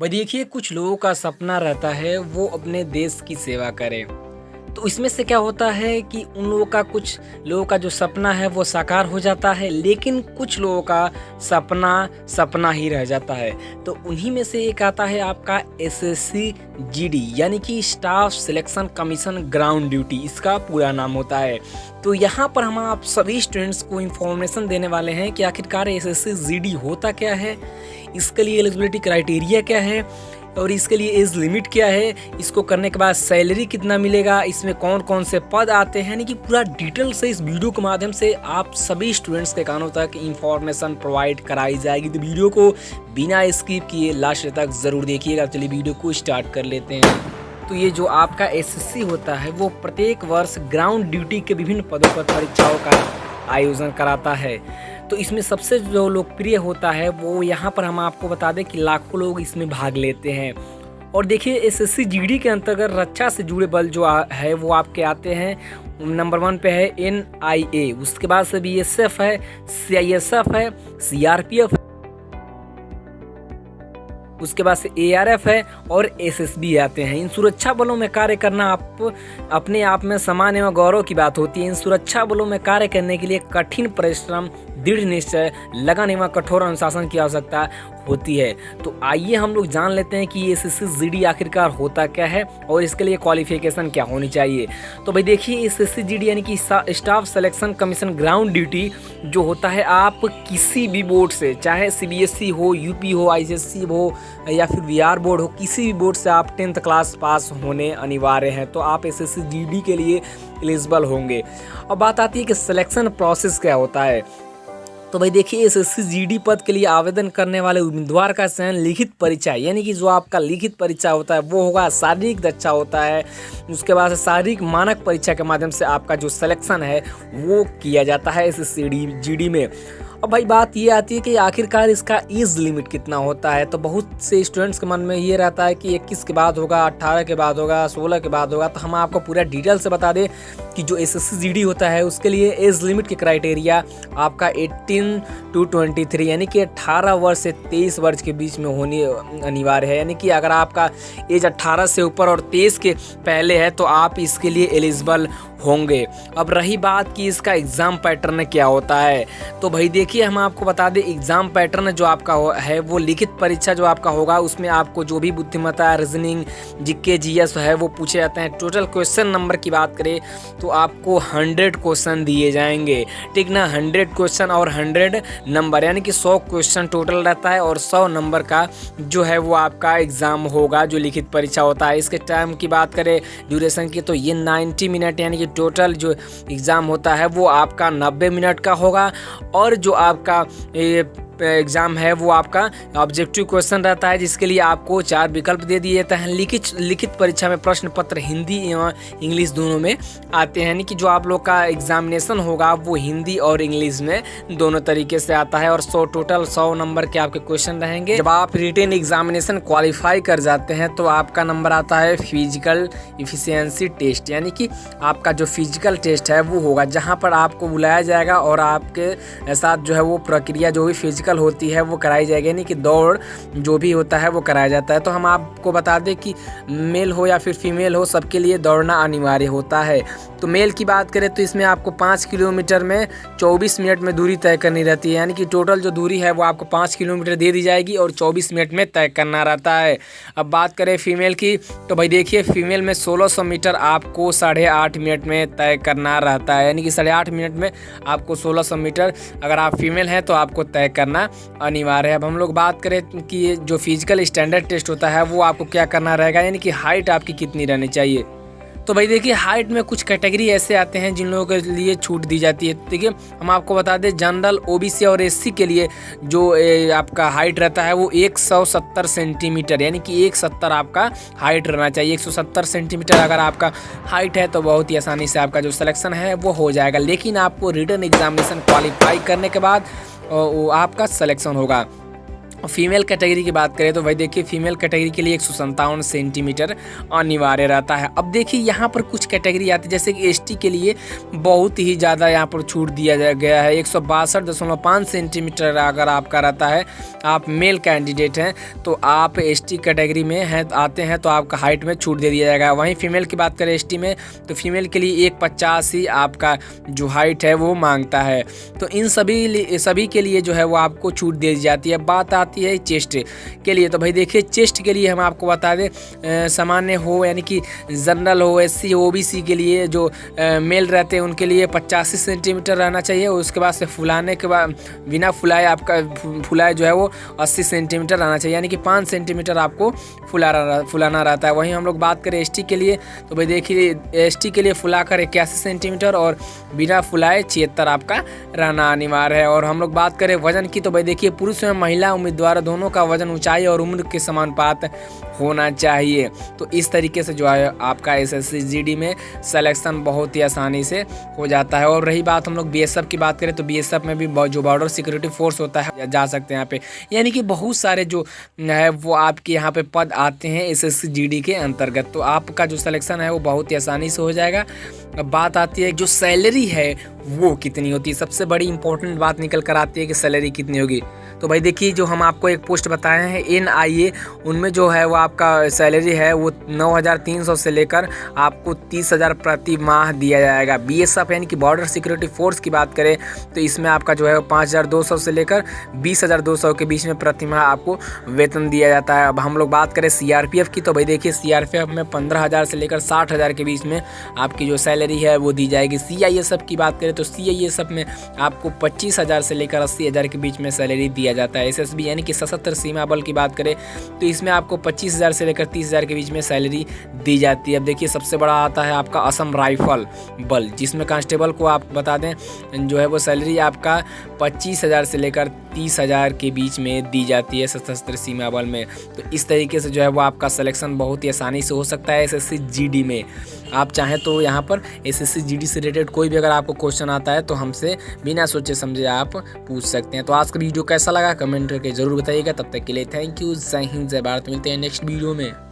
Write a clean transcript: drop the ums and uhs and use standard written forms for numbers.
भाई देखिए, कुछ लोगों का सपना रहता है वो अपने देश की सेवा करें। तो इसमें से क्या होता है कि उन लोगों का कुछ लोगों का जो सपना है वो साकार हो जाता है, लेकिन कुछ लोगों का सपना सपना ही रह जाता है। तो उन्हीं में से एक आता है आपका एसएससी जीडी, यानी कि staff selection commission ground duty, इसका पूरा नाम होता है। तो यहाँ पर हम आप सभी स्टूडेंट्स को इन्फॉर्मेशन देने वाले हैं कि आखिरकार एसएससी जीडी होता क्या है, इसके लिए एलिजिबिलिटी क्राइटेरिया क्या है और इसके लिए एज लिमिट क्या है, इसको करने के बाद सैलरी कितना मिलेगा, इसमें कौन कौन से पद आते हैं, यानी कि पूरा डिटेल से इस वीडियो के माध्यम से आप सभी स्टूडेंट्स के कानों तक इंफॉर्मेशन प्रोवाइड कराई जाएगी। तो वीडियो को बिना स्किप किए लास्ट तक ज़रूर देखिएगा। चलिए वीडियो को स्टार्ट कर लेते हैं। तो ये जो आपका एसएससी होता है वो प्रत्येक वर्ष ग्राउंड ड्यूटी के विभिन्न पदों पर परीक्षाओं का आयोजन कराता है। तो इसमें सबसे जो लोकप्रिय होता है वो यहाँ पर हम आपको बता दें कि लाखों लोग इसमें भाग लेते हैं। और देखिए, एसएससी जीडी के अंतर्गत रक्षा से जुड़े बल जो है वो आपके आते हैं। नंबर 1 पे है एनआईए, उसके बाद से बीएसएफ है, सीआईएसएफ है, सीआरपीएफ, उसके बाद से एआरएफ है और एसएसबी आते हैं। इन सुरक्षा बलों में कार्य करना आप अपने आप में सम्मान एवं गौरव की बात होती है। इन सुरक्षा बलों में कार्य करने के लिए कठिन परिश्रम, दृढ़ निश्चय, लगन एवं कठोर अनुशासन की आवश्यकता होती है। तो आइए हम लोग जान लेते हैं कि एसएससी जीडी आखिरकार होता क्या है और इसके लिए क्वालिफिकेशन क्या होनी चाहिए। तो भाई देखिए, एसएससी जीडी यानी कि staff selection commission ground duty जो होता है, आप किसी भी बोर्ड से, चाहे सीबीएसई हो, यूपी हो, आईसीएसई हो या फिर बिहार बोर्ड हो, किसी भी बोर्ड से आप 10th क्लास पास होने अनिवार्य हैं, तो आप एसएससी जीडी के लिए एलिजिबल होंगे। अब बात आती है कि सिलेक्शन प्रोसेस क्या होता है। तो भाई देखिए, एसएससी जीडी पद के लिए आवेदन करने वाले उम्मीदवार का चयन लिखित परीक्षा, यानी कि जो आपका लिखित परीक्षा होता है वो होगा, शारीरिक दक्षता होता है, उसके बाद शारीरिक मानक परीक्षा के माध्यम से आपका जो सिलेक्शन है वो किया जाता है एसएससी जीडी में। अब भाई बात ये आती है कि आखिरकार इसका एज लिमिट कितना होता है। तो बहुत से स्टूडेंट्स के मन में ये रहता है कि 21 के बाद होगा, 18 के बाद होगा, 16 के बाद होगा। तो हम आपको पूरा डिटेल से बता दें कि जो एसएससी जीडी होता है उसके लिए एज लिमिट के क्राइटेरिया आपका 18 to 23, यानी कि 18 वर्ष से 23 वर्ष के बीच में होनी अनिवार्य है। यानी कि अगर आपका एज 18 से ऊपर और 23 के पहले है तो आप इसके लिए एलिजिबल होंगे। अब रही बात कि इसका एग्ज़ाम पैटर्न क्या होता है, तो भाई देखिए, हम आपको बता दें एग्ज़ाम पैटर्न जो आपका है वो लिखित परीक्षा जो आपका होगा उसमें आपको जो भी बुद्धिमत्ता, रीजनिंग, जीके, जीएस है वो पूछे जाते हैं। टोटल क्वेश्चन नंबर की बात करें तो आपको 100 क्वेश्चन दिए जाएंगे, ठीक ना। 100 क्वेश्चन और 100 नंबर, यानी कि 100 क्वेश्चन टोटल रहता है और 100 नंबर का जो है वो आपका एग्ज़ाम होगा जो लिखित परीक्षा होता है। इसके टाइम की बात करें, ड्यूरेशन की, तो ये 90 मिनट, यानी कि टोटल जो एग्ज़ाम होता है वो आपका 90 मिनट का होगा। और जो आपका एग्ज़ाम है वो आपका ऑब्जेक्टिव क्वेश्चन रहता है, जिसके लिए आपको 4 विकल्प दे दिए जाते हैं। लिखित परीक्षा में प्रश्न पत्र हिंदी एवं इंग्लिश दोनों में आते हैं, यानी कि जो आप लोग का एग्जामिनेशन होगा वो हिंदी और इंग्लिश में दोनों तरीके से आता है। और टोटल 100 नंबर के आपके क्वेश्चन रहेंगे। जब आप रिटेन एग्जामिनेशन क्वालिफाई कर जाते हैं तो आपका नंबर आता है फिजिकल इफिशियंसी टेस्ट, यानी कि आपका जो फिजिकल टेस्ट है वो होगा, जहाँ पर आपको बुलाया जाएगा और आपके साथ जो है वो प्रक्रिया जो भी फिजिकल होती है वो कराई जाएगी, यानी कि दौड़ जो भी होता है वो कराया जाता है। तो हम आपको बता दें कि मेल हो या फिर फीमेल हो, सबके लिए दौड़ना अनिवार्य होता है। तो मेल की बात करें तो इसमें आपको 5 किलोमीटर में 24 मिनट में दूरी तय करनी रहती है, यानी कि टोटल जो दूरी है वो आपको 5 किलोमीटर दे दी जाएगी और 24 मिनट में तय करना रहता है। अब बात करें फीमेल की, तो भाई देखिए, फीमेल में 1600 मीटर आपको 8.5 मिनट में तय करना रहता है, यानी कि 8.5 मिनट में आपको 1600 मीटर अगर आप फीमेल हैं तो आपको तय करना अनिवार्य है। अब हम लोग बात करें कि जो फिजिकल स्टैंडर्ड टेस्ट होता है वो आपको क्या करना रहेगा, यानी कि हाइट आपकी कितनी रहनी चाहिए। तो भाई देखिए, हाइट में कुछ कैटेगरी ऐसे आते हैं जिन लोगों के लिए छूट दी जाती है। देखिए, हम आपको बता दें, जनरल, ओबीसी और एससी के लिए जो आपका हाइट रहता है वो 170 सेंटीमीटर, यानी कि 170 आपका हाइट रहना चाहिए। 170 सेंटीमीटर अगर आपका हाइट है तो बहुत ही आसानी से आपका जो सिलेक्शन है वो हो जाएगा, लेकिन आपको रिटन एग्जामिनेशन क्वालिफाई करने के बाद वो आपका सिलेक्शन होगा। फीमेल कैटेगरी की बात करें तो भाई देखिए फीमेल कैटेगरी के लिए 157 सेंटीमीटर अनिवार्य रहता है। अब देखिए यहाँ पर कुछ कैटेगरी आती है, जैसे कि एसटी के लिए बहुत ही ज़्यादा यहाँ पर छूट दिया गया है। 162.5 सेंटीमीटर अगर आपका रहता है, आप मेल कैंडिडेट हैं तो आप एसटी कैटेगरी में हैं आते हैं तो आपका हाइट में छूट दे दिया जाएगा। वहीं फीमेल की बात करें एसटी में तो फीमेल के लिए 150 ही आपका जो हाइट है वो मांगता है। तो इन सभी के लिए जो है वो आपको छूट दे दी जाती है। बात आती है चेस्ट के लिए तो भाई देखिए चेस्ट के लिए हम आपको बता दें सामान्य हो यानी कि जनरल हो, एससी हो, ओबीसी के लिए जो मेल रहते हैं उनके लिए 85 सेंटीमीटर रहना चाहिए। और उसके बाद से फुलाने के बाद बिना फुलाए आपका फुलाए जो है वो 80 सेंटीमीटर रहना चाहिए, यानी कि 5 सेंटीमीटर आपको फुलाना रहता है। वहीं हम लोग बात करें एसटी के लिए तो भाई देखिए एसटी के लिए फुलाकर 81 सेंटीमीटर और बिना फुलाए 76 आपका रहना अनिवार्य है। और हम लोग बात करें वजन की तो भाई देखिए पुरुष एवं महिला उम्मीदवार दोनों का वजन, ऊंचाई और उम्र के समानुपात होना चाहिए। तो इस तरीके से जो है आपका एसएससी जीडी में सिलेक्शन बहुत ही आसानी से हो जाता है। और रही बात हम लोग बीएसएफ की बात करें तो बीएसएफ में भी जो बॉर्डर सिक्योरिटी फोर्स होता है जा सकते हैं यहाँ पे, यानी कि बहुत सारे जो है वो आपके यहाँ पे पद आते हैं एसएससी जीडी के अंतर्गत। तो आपका जो सिलेक्शन है वो बहुत ही आसानी से हो जाएगा। अब बात आती है जो सैलरी है वो कितनी होती है, सबसे बड़ी इंपॉर्टेंट बात निकल कर आती है कि सैलरी कितनी होगी। तो भाई देखिए जो हम आपको एक पोस्ट बताए हैं NIA, उनमें जो है वो आपका सैलरी है वो 9,300 से लेकर आपको 30,000 प्रति माह दिया जाएगा। बीएसएफ यानी कि बॉर्डर सिक्योरिटी फोर्स की बात करें तो इसमें आपका जो है 5,200 से लेकर 20,200 के बीच में प्रति माह आपको वेतन दिया जाता है। अब हम लोग बात करें सीआरपीएफ की तो भाई देखिए सीआरपीएफ में 15,000 से लेकर 60,000 के बीच में आपकी जो सैलरी है वो दी जाएगी। सीआईएसएफ की बात करें तो सीआईएसएफ में आपको 25,000 से लेकर 80,000 के बीच में सैलरी दिया जाता है। एसएसबी यानी कि सशस्त्र सीमा बल की बात करें तो इसमें आपको 25,000 से लेकर 30,000 के बीच में सैलरी दी जाती है। अब देखिए सबसे बड़ा आता है आपका असम राइफल बल, जिसमें कांस्टेबल को आप बता दें जो है वो सैलरी आपका 25,000 से लेकर 30,000 के बीच में दी जाती है सशस्त्र सीमा बल में। तो इस तरीके से जो है वो आपका सिलेक्शन बहुत ही आसानी से हो सकता है एसएससी जीडी में। आप चाहें तो यहाँ पर एसएससी जीडी से रिलेटेड कोई भी अगर आपको क्वेश्चन आता है तो हमसे बिना सोचे समझे आप पूछ सकते हैं। तो आज का वीडियो कैसा लगा कमेंट करके जरूर बताइएगा। तब तक के लिए थैंक यू, जय हिंद, जय भारत। मिलते हैं नेक्स्ट वीडियो में।